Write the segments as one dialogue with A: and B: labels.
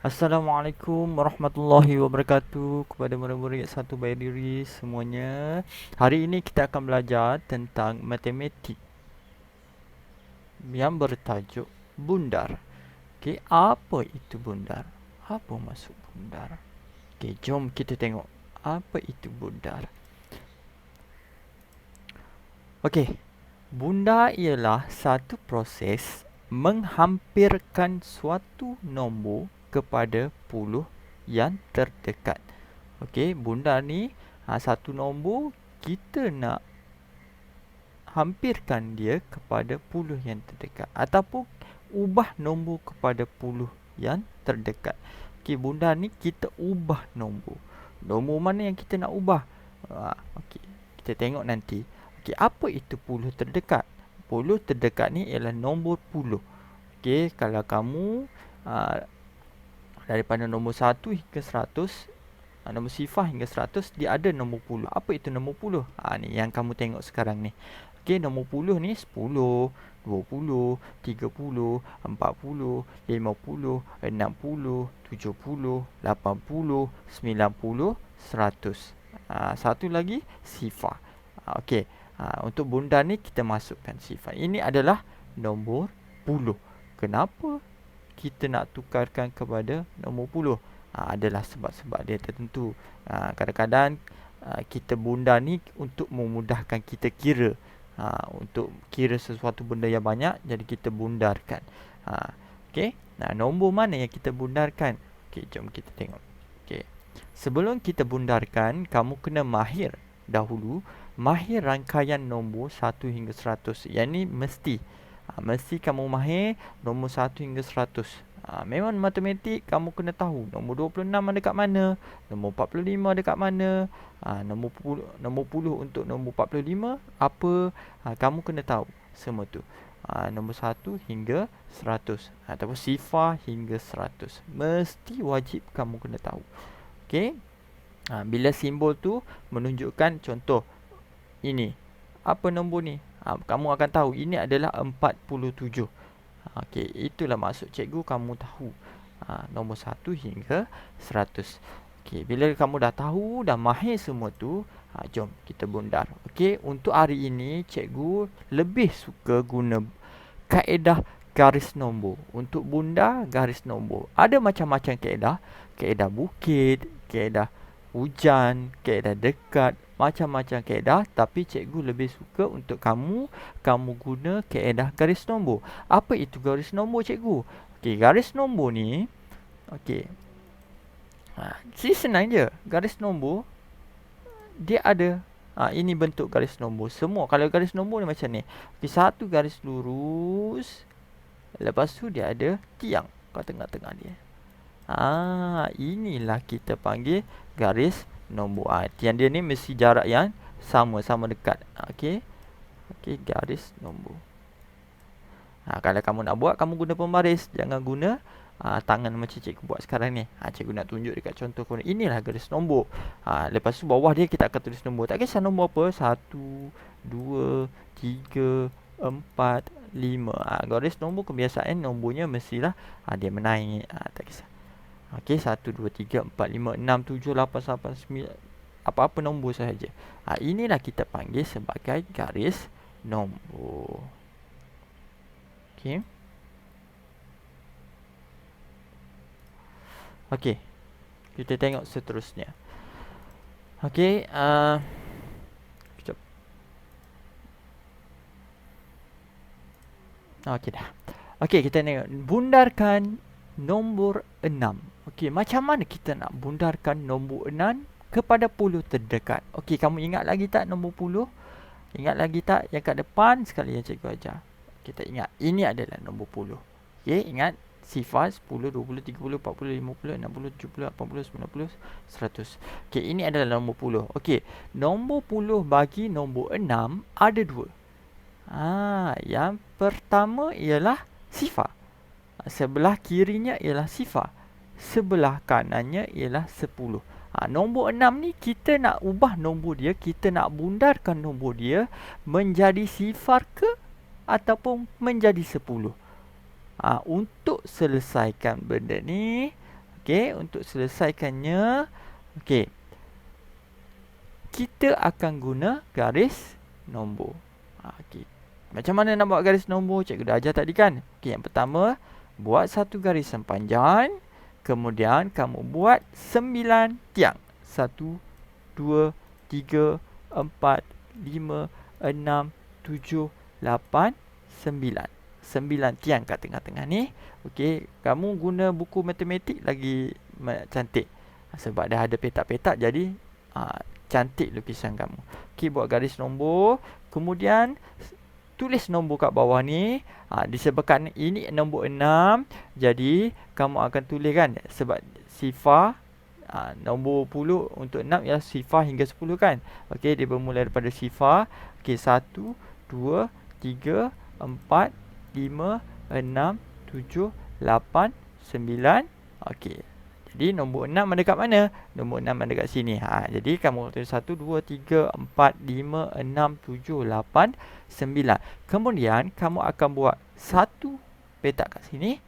A: Assalamualaikum warahmatullahi wabarakatuh kepada murid-murid satu bayi diri semuanya. Hari ini kita akan belajar tentang matematik yang bertajuk bundar. Okey, apa itu bundar? Apa maksud bundar? Okey, jom kita tengok apa itu bundar. Okey, bundar ialah satu proses menghampirkan suatu nombor kepada puluh yang terdekat. Okey, bundar ni satu nombor kita nak hampirkan dia kepada puluh yang terdekat ataupun ubah nombor kepada puluh yang terdekat. Okey, bundar ni kita ubah nombor. Nombor mana yang kita nak ubah? Okey, kita tengok nanti. Okey, apa itu puluh terdekat? Puluh terdekat ni ialah nombor puluh. Okey, kalau kamu daripada nombor 1 hingga 100, nombor sifar hingga 100, dia ada nombor puluh. Apa itu nombor puluh? Ni yang kamu tengok sekarang ni. Okey, nombor puluh ni 10, 20, 30, 40, 50, 60, 70, 80, 90, 100. Satu lagi sifar. Okey, untuk bundar ni kita masukkan sifar. Ini adalah nombor puluh. Kenapa kita nak tukarkan kepada nombor puluh? Adalah sebab-sebab dia tertentu. Kadang-kadang kita bundar ni untuk memudahkan kita kira. Untuk kira sesuatu benda yang banyak, jadi kita bundarkan. Okey. Nombor mana yang kita bundarkan? Okey, jom kita tengok. Okey. Sebelum kita bundarkan, kamu kena mahir dahulu. Mahir rangkaian nombor 1 hingga 100. Yang ni mesti. Mesti kamu mahir nombor 1 hingga 100. Memang matematik kamu kena tahu nombor 26 ada kat mana, nombor 45 ada kat mana, nombor 10 untuk nombor 45 apa, kamu kena tahu semua tu. Nombor 1 hingga 100 ataupun sifar hingga 100. Mesti wajib kamu kena tahu. Okey. Bila simbol tu menunjukkan contoh ini. Apa nombor ni? Kamu akan tahu ini adalah 47. Okey, itulah maksud cikgu kamu tahu nombor 1 hingga 100. Okey, bila kamu dah tahu, dah mahir semua tu, jom kita bundar. Okey, untuk hari ini cikgu lebih suka guna kaedah garis nombor. Untuk bundar garis nombor. Ada macam-macam kaedah. Kaedah bukit, kaedah hujan, kaedah dekat, macam-macam kaedah, tapi cikgu lebih suka untuk kamu guna kaedah garis nombor. Apa itu garis nombor, cikgu? Okey, garis nombor ni okey. Senang je. Garis nombor dia ada ini bentuk garis nombor. Semua kalau garis nombor ni macam ni. Okey, satu garis lurus. Lepas tu dia ada tiang kat tengah-tengah dia. Inilah kita panggil garis nombor. Tiang dia ni mesti jarak yang sama dekat. Okey. Okey, garis nombor. Kalau kamu nak buat, kamu guna pembaris. Jangan guna tangan macam cikgu buat sekarang ni. Cikgu nak tunjuk dekat contoh korang. Inilah garis nombor. Lepas tu bawah dia kita akan tulis nombor. Tak kisah nombor apa. 1, 2, 3, 4, 5. Garis nombor kebiasaan nombornya mestilah dia menaik. Tak kisah. Okey, 1, 2, 3, 4, 5, 6, 7, 8, 9. Apa-apa nombor sahaja. Inilah kita panggil sebagai garis nombor. Okey. Okey. Kita tengok seterusnya. Okey, sekejap. Okey dah. Okey, kita tengok bundarkan nombor 6. Okey, macam mana kita nak bundarkan nombor 6 kepada puluh terdekat? Okey, kamu ingat lagi tak nombor puluh? Ingat lagi tak yang kat depan sekali yang cikgu ajar? Kita ingat, ini adalah nombor puluh. Okey, ingat sifar 10, 20, 30, 40, 50, 60, 70, 80, 90, 100. Okey, ini adalah nombor puluh. Okey, nombor puluh bagi nombor 6 ada dua. Yang pertama ialah sifar. Sebelah kirinya ialah sifar. Sebelah kanannya ialah 10. Nombor 6 ni kita nak ubah nombor dia, kita nak bundarkan nombor dia menjadi sifar ke ataupun menjadi 10. Untuk selesaikan benda ni, Okey, untuk selesaikannya, okey, kita akan guna garis nombor. Okey. Macam mana nak buat garis nombor? Cikgu dah ajar tadi kan? Okey, yang pertama, buat satu garisan panjang. Kemudian kamu buat 9 tiang. 1, 2, 3, 4, 5, 6, 7, 8, 9. 9 tiang kat tengah-tengah ni. Okey, kamu guna buku matematik lagi cantik. Sebab dah ada petak-petak, jadi cantik lukisan kamu. Okey, buat garis nombor. Kemudian tulis nombor kat bawah ni. Disebabkan ini nombor 6, jadi kamu akan tulis kan, sebab sifar nombor 10 untuk 6 ialah sifar hingga 10 kan. Okey, dia bermula daripada sifar. Okey, 1, 2, 3, 4, 5, 6, 7, 8, 9. Okey. Jadi nombor 6 ada kat mana? Nombor 6 ada kat sini. Jadi kamu tulis 1, 2, 3, 4, 5, 6, 7, 8, 9. Kemudian kamu akan buat satu petak kat sini,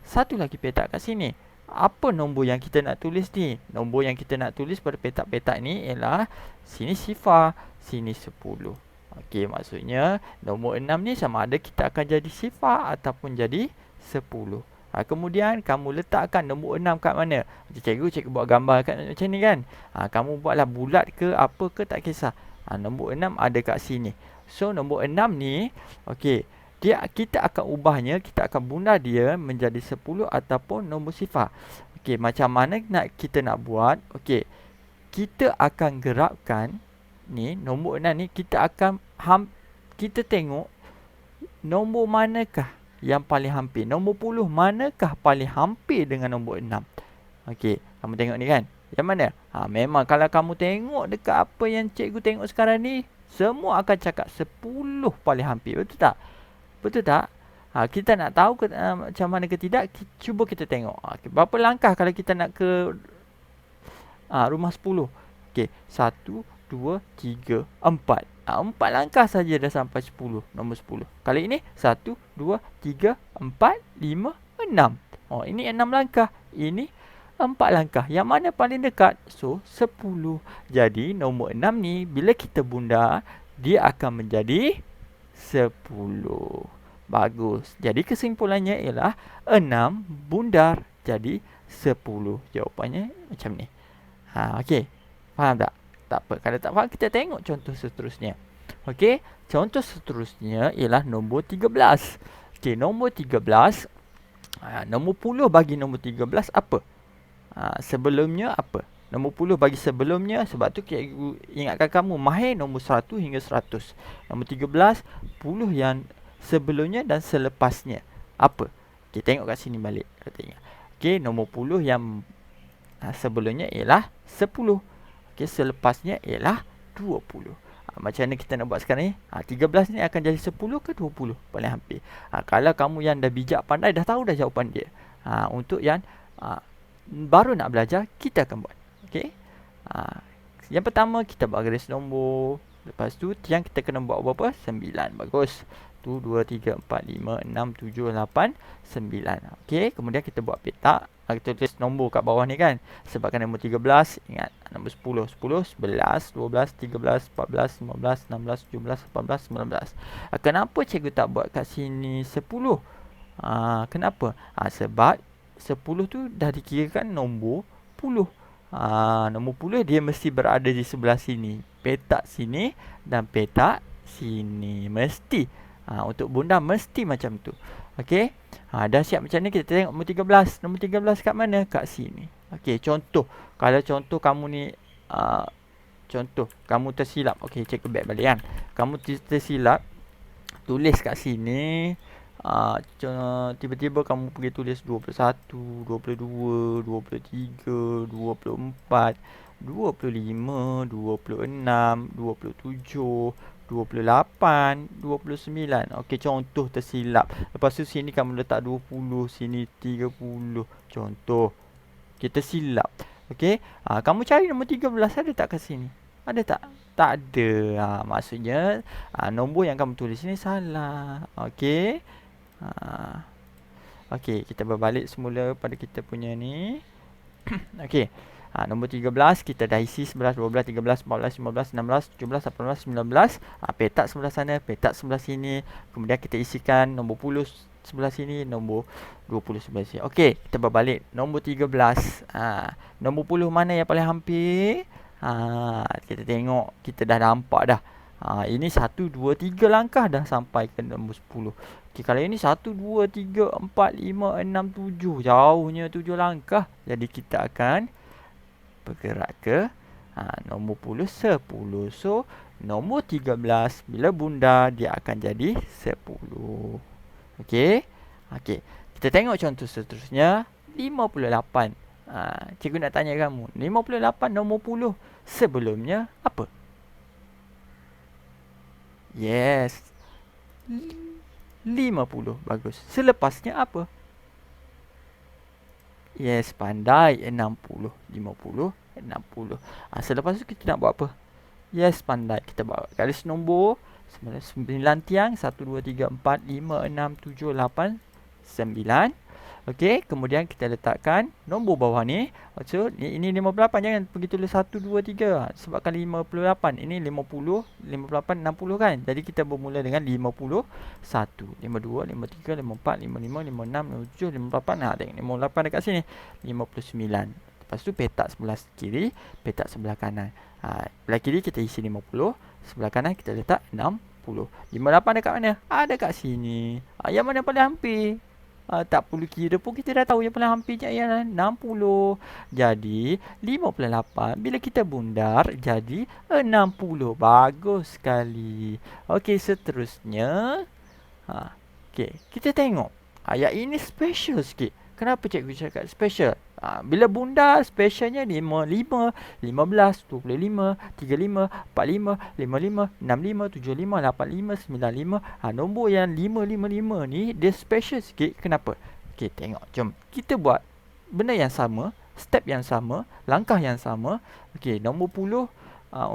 A: satu lagi petak kat sini. Apa nombor yang kita nak tulis ni? Nombor yang kita nak tulis pada petak-petak ni ialah sini sifar, sini 10. Okey, maksudnya nombor 6 ni sama ada kita akan jadi sifar ataupun jadi 10. Kemudian kamu letakkan nombor 6 kat mana? Cikgu buat gambar kat macam ni kan. Kamu buatlah bulat ke apa ke tak kisah. Nombor 6 ada kat sini. So nombor 6 ni, okey, kita akan ubahnya, kita akan bunda dia menjadi 10 ataupun nombor sifar. Okey, macam mana kita nak buat? Okey, kita akan gerakkan ni nombor 6 ni, kita akan kita tengok nombor manakah yang paling hampir. Nombor 10 manakah paling hampir dengan nombor 6? Okey, kamu tengok ni kan. Yang mana? Memang kalau kamu tengok dekat apa yang cikgu tengok sekarang ni, semua akan cakap 10 paling hampir. Betul tak? Betul tak? Kita nak tahu macam mana ke tidak, cuba kita tengok. Berapa langkah kalau kita nak ke rumah 10? Okey, 1, 2, 3, 4. 4 langkah saja dah sampai 10, nombor 10. Kali ini 1, 2, 3, 4, 5, 6. Ini 6 langkah. Ini 4 langkah. Yang mana paling dekat? So, 10. Jadi, nombor 6 ni bila kita bunda, dia akan menjadi 10. Bagus. Jadi, kesimpulannya ialah 6 bundar jadi 10. Jawapannya macam ni. Okey. Faham tak? Tak apa. Kalau tak faham, kita tengok contoh seterusnya. Okey. Contoh seterusnya ialah nombor 13. Okey, nombor 13. Nombor 10 bagi nombor 13 apa? Sebelumnya apa? Nombor 10 bagi sebelumnya, sebab tu cikgu ingatkan kamu mahir nombor 1 hingga 100. Nombor 13, 10 yang sebelumnya dan selepasnya. Apa? Okey, tengok kat sini balik. Okey, nombor 10 yang sebelumnya ialah 10. Okey, selepasnya ialah 20. Macam mana kita nak buat sekarang ni? 13 ni akan jadi 10 ke 20? Paling hampir. Kalau kamu yang dah bijak pandai, dah tahu dah jawapan dia. Untuk yang baru nak belajar, kita akan buat. Okey. Yang pertama, kita buat garis nombor. Lepas tu, tiang kita kena buat berapa? 9. Bagus. 1, 2, 3, 4, 5, 6, 7, 8, 9. Okey. Kemudian kita buat petak. Kita tulis nombor kat bawah ni kan. Sebabkan nombor 13, ingat nombor 10. 10, 11, 12, 13, 14, 15, 16, 17, 18, 19. Kenapa cikgu tak buat kat sini 10? Kenapa? Sebab 10 tu dah dikirakan nombor 10. Nombor 10 dia mesti berada di sebelah sini. Petak sini dan petak sini. Mesti. Untuk bunda mesti macam tu. Okey. Dah siap macam ni, kita tengok nombor 13. Nombor 13 kat mana? Kat sini. Okey, contoh. Kalau contoh kamu ni contoh kamu tersilap. Okey, cikgu back balik kan. Kamu tersilap tulis kat sini. Tiba-tiba kamu pergi tulis 21, 22, 23, 24, 25, 26, 27, 28, 29. Okey, contoh tersilap. Lepas tu sini kamu letak 20, sini 30. Contoh. Kita silap. Okey. Kamu cari nombor 13 ada tak kat sini? Ada tak? Tak ada. Maksudnya nombor yang kamu tulis ni salah. Okey. Okey, kita berbalik semula pada kita punya ni. Okey. Nombor 13 kita dah isi 11, 12, 13, 14, 15, 16, 17, 18, 19. Petak sebelah sana, petak sebelah sini. Kemudian kita isikan nombor 10 sebelah sini, nombor 20 sebelah sini. Okey, kita berbalik. Nombor 13. Nombor 10 mana yang paling hampir? Kita tengok, kita dah nampak dah. Ini 1, 2, 3 langkah dah sampai ke nombor 10. Okey, kalau ini 1, 2, 3, 4, 5, 6, 7. Jauhnya 7 langkah. Jadi kita akan bergerak ke nombor 10. So, nombor 13 bila bundar dia akan jadi 10. Okey. Okey. Kita tengok contoh seterusnya 58. Cikgu nak tanya kamu, 58 nombor 10 sebelumnya apa? Yes. 50. Bagus. Selepasnya apa? Yes, pandai. 60. 50. 60. Selepas tu kita nak buat apa? Yes, pandai. Kita buat garis nombor 9 tiang. 1, 2, 3, 4, 5, 6, 7, 8, 9. Okey, kemudian kita letakkan nombor bawah ni. So, ini 58. Jangan pergi tulis 1, 2, 3. Sebabkan 58. Ini 50, 58, 60 kan. Jadi kita bermula dengan 51, 52, 53, 54, 55, 56, 57, 58. Tengok 58 dekat sini. 59. Lepas tu petak sebelah kiri, petak sebelah kanan. Sebelah kiri kita isi 50. Sebelah kanan kita letak 60. 58 dekat mana? Dekat sini. Yang mana paling hampir? Tak perlu kira pun kita dah tahu yang paling hampirnya ialah 60. Jadi 58 bila kita bundar jadi 60. Bagus sekali. Okey, seterusnya okey, kita tengok. Ayat ini special sikit. Kenapa cikgu cakap special? Bila bundar specialnya 5, 15, 25, 35, 45, 55, 65, 75, 85, 95. Nombor yang 555 ni dia special sikit. Kenapa? Okey, tengok. Jom kita buat benda yang sama, step yang sama, langkah yang sama. Okey, nombor 10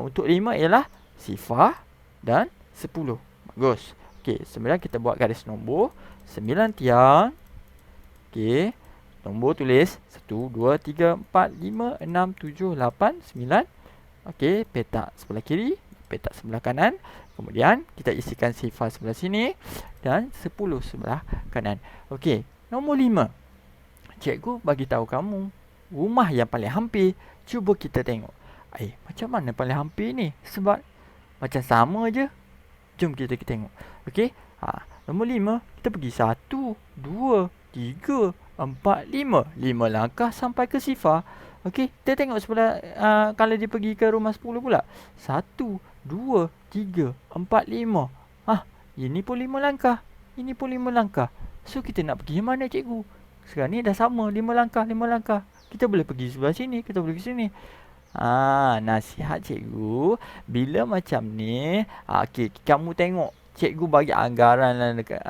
A: untuk 5 ialah sifar dan 10. Bagus. Okey, sebenarnya kita buat garis nombor 9 tiang. Okey. Nombor tulis 1, 2, 3, 4, 5, 6, 7, 8, 9. Okey, petak sebelah kiri, petak sebelah kanan. Kemudian kita isikan sifar sebelah sini dan 10 sebelah kanan. Okey, nombor 5. Cikgu bagi tahu kamu rumah yang paling hampir. Cuba kita tengok. Macam mana paling hampir ni? Sebab macam sama je. Jom kita tengok. Okey. Nombor 5, kita pergi 1, 2, 3, 4, 5. 5 langkah sampai ke sifar. Okey, kita tengok sebelah kalau dia pergi ke rumah 10 pula. 1, 2, 3, 4, 5. Ini pun 5 langkah. Ini pun 5 langkah. So, kita nak pergi mana cikgu? Sekarang ni dah sama 5 langkah, 5 langkah. Kita boleh pergi sebelah sini, kita boleh pergi sini. Nasihat cikgu, bila macam ni, okey, kamu tengok cikgu bagi anggaran lah dekat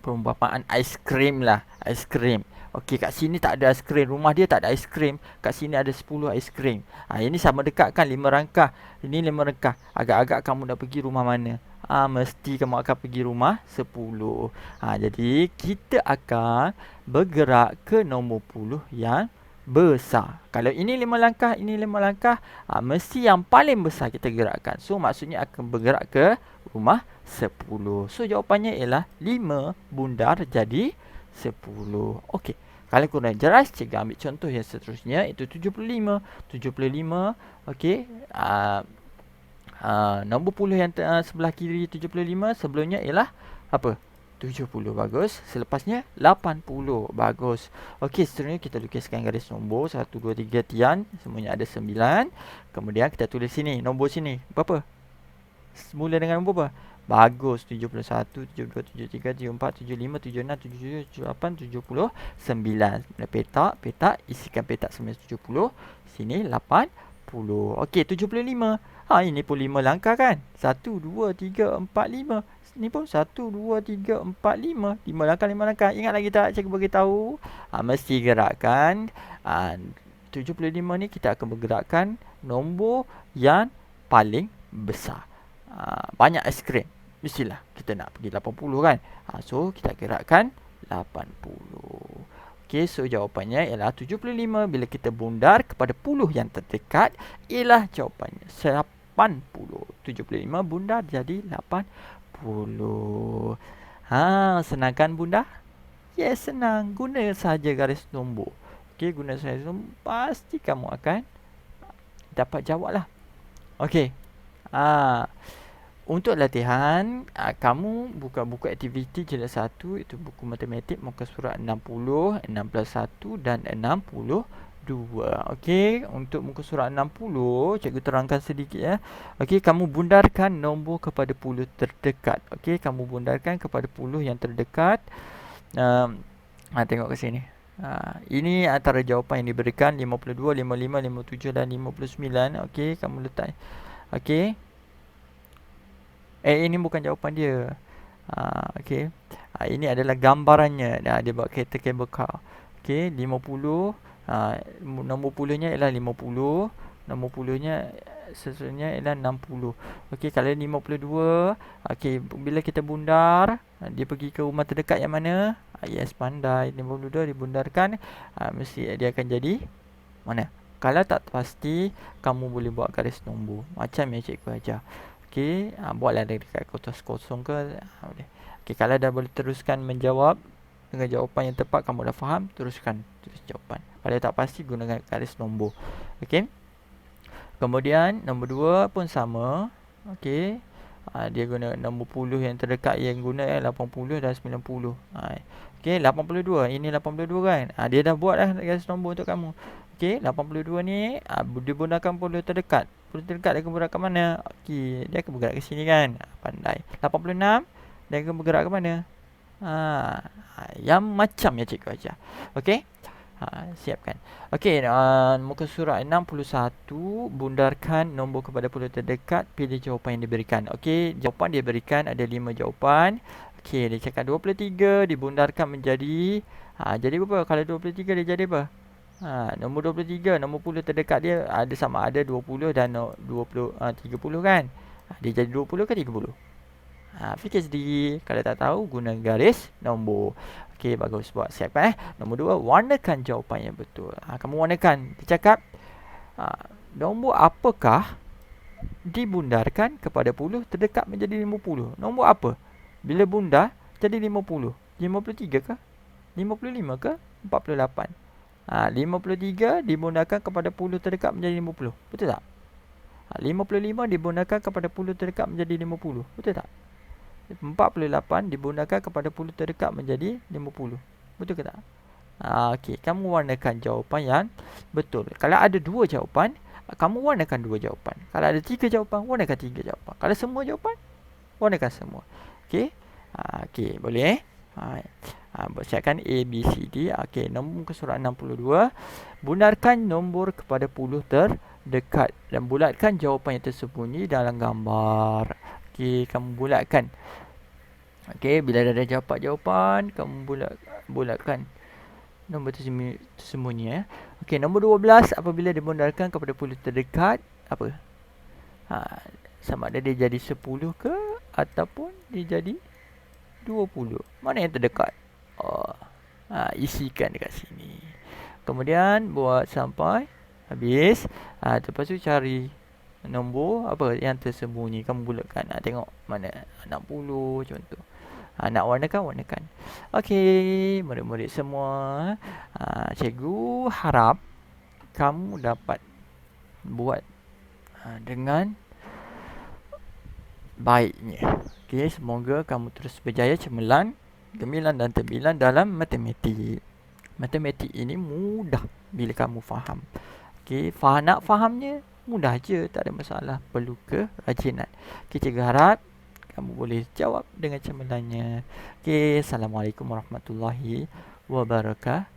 A: perumpamaan aiskrim lah. Aiskrim. Okey, kat sini tak ada aiskrim. Rumah dia tak ada aiskrim. Kat sini ada 10 aiskrim. Ini sama dekat kan 5 rangkah. Ini 5 rangkah. Agak-agak kamu nak pergi rumah mana? Mesti kamu akan pergi rumah 10. Jadi kita akan bergerak ke nombor 10 yang besar. Kalau ini 5 langkah, ini 5 langkah, mesti yang paling besar kita gerakkan. So maksudnya akan bergerak ke rumah 10. So jawapannya ialah 5 bundar jadi 10. Okey. Kalau kurang jelas, cikgu ambil contoh yang seterusnya, itu 75. 75, okey. Nombor 10 yang sebelah kiri 75, sebelumnya ialah apa? 70. Bagus. Selepasnya 80. Bagus. Okey, seterusnya kita lukiskan garis nombor 1, 2, 3 tiang. Semuanya ada 9. Kemudian kita tulis sini, nombor sini. Berapa? Mula dengan nombor apa? Bagus. 71, 72, 73, 74, 75, 76, 77, 78, 79. Petak, petak. Isikan petak 970. Sini 80. Okey, 75. Ini pun 5 langkah kan? 1, 2, 3, 4, 5. Ni pun 1, 2, 3, 4, 5. 5 langkah, 5 langkah. Ingat lagi tak cikgu beritahu? Mesti gerakkan. 75 ni kita akan bergerakkan nombor yang paling besar. Banyak aiskrim. Mestilah kita nak pergi 80 kan? So kita gerakkan 80. Okey, so jawapannya ialah 75. Bila kita bundar kepada puluh yang terdekat, ialah jawapannya 80. 75 bundar jadi 80. Senang kan bunda? Yes, senang. Guna sahaja garis nombor. Okey, guna garis nombor, pasti kamu akan dapat jawab lah. Okey. Untuk latihan, kamu buka buku aktiviti jilid 1, itu buku matematik muka surat 60, 61 dan 62. Okey, untuk muka surat 60, cikgu terangkan sedikit ya. Okey, kamu bundarkan nombor kepada puluh terdekat. Okey, kamu bundarkan kepada puluh yang terdekat. Tengok ke sini. Ini antara jawapan yang diberikan 52, 55, 57 dan 59. Okey, kamu letak. Okey. Ini bukan jawapan dia. Okey. Ini adalah gambarannya. Dia buat kereta cable car. Okey, 50. Nombor puluhnya ialah 50. Nombor puluhnya sesuatunya ialah 60. Okey, kalau 52, okey, bila kita bundar, dia pergi ke rumah terdekat yang mana? Yes, pandai. 52 dibundarkan, mesti dia akan jadi mana? Kalau tak pasti, kamu boleh buat garis nombor macam yang cikgu ajar. Okey, buatlah dekat kertas kosong ke, boleh. Okey, kalau dah boleh teruskan menjawab dengan jawapan yang tepat, kamu dah faham, teruskan tulis jawapan. Kalau tak pasti, gunakan garis nombor. Okey. Kemudian nombor 2 pun sama. Okey. Dia guna nombor puluh yang terdekat, yang guna 80 dan 90. Okey, 82. Ini 82 kan? Dia dah buat dah garis nombor untuk kamu. Okey, 82 ni digunakan puluh terdekat. Puluh terdekat dia akan bergerak ke mana? Okey, dia akan bergerak ke sini kan? Pandai. 86 dia akan bergerak ke mana? Yang macam yang cikgu ajar. Okey? Siapkan. Okey, muka surat 61, bundarkan nombor kepada puluh terdekat, pilih jawapan yang diberikan. Okey, jawapan dia berikan ada 5 jawapan. Okey, dia cakap 23 dibundarkan menjadi jadi berapa? Kalau 23 dia jadi apa? Nombor 23, nombor puluh terdekat dia ada sama ada 20 dan 20 30 kan? Dia jadi 20 ke 30? Fikir sendiri. Kalau tak tahu, guna garis nombor. Okey, bagus, buat siap Nombor 2, warnakan jawapan yang betul. Kamu warnakan. Dia cakap nombor apakah dibundarkan kepada puluh terdekat menjadi 50? Nombor apa? Bila bundar jadi 50. 53 ke? 55 ke? 48. 53 dibundarkan kepada puluh terdekat menjadi 50. Betul tak? 55 dibundarkan kepada puluh terdekat menjadi 50. Betul tak? 48 dibundarkan kepada puluh terdekat menjadi 50. Betul ke tak? Okey, kamu warnakan jawapan yang betul. Kalau ada 2 jawapan, kamu warnakan 2 jawapan. Kalau ada 3 jawapan, warnakan 3 jawapan. Kalau semua jawapan, warnakan semua. Okey? Okey, boleh siapkan A, B, C, D. Okey, nombor muka surat 62. Bundarkan nombor kepada puluh terdekat dan bulatkan jawapan yang tersembunyi dalam gambar. Okey, kamu bulatkan. Okey, bila dah ada jawapan, kamu bulatkan nombor tersembunyi Okey, nombor 12 apabila dibundarkan kepada puluh terdekat, apa? Sama ada dia jadi 10 ke ataupun dia jadi 20. Mana yang terdekat? Isikan dekat sini. Kemudian buat sampai habis. Lepas tu cari nombor apa yang tersembunyi. Kamu bulatkan. Tengok mana 60 contoh. Nak warnakan. Okey, murid-murid semua, cikgu harap kamu dapat buat dengan baiknya. Okey, semoga kamu terus berjaya cemerlang, gemilang dan terbilang dalam matematik. Matematik ini mudah bila kamu faham. Okey, nak fahamnya mudah je, tak ada masalah. Perlu kerajinan. Okey, cikgu harap kamu boleh jawab dengan cemerlangnya. Okey, Assalamualaikum warahmatullahi wabarakatuh.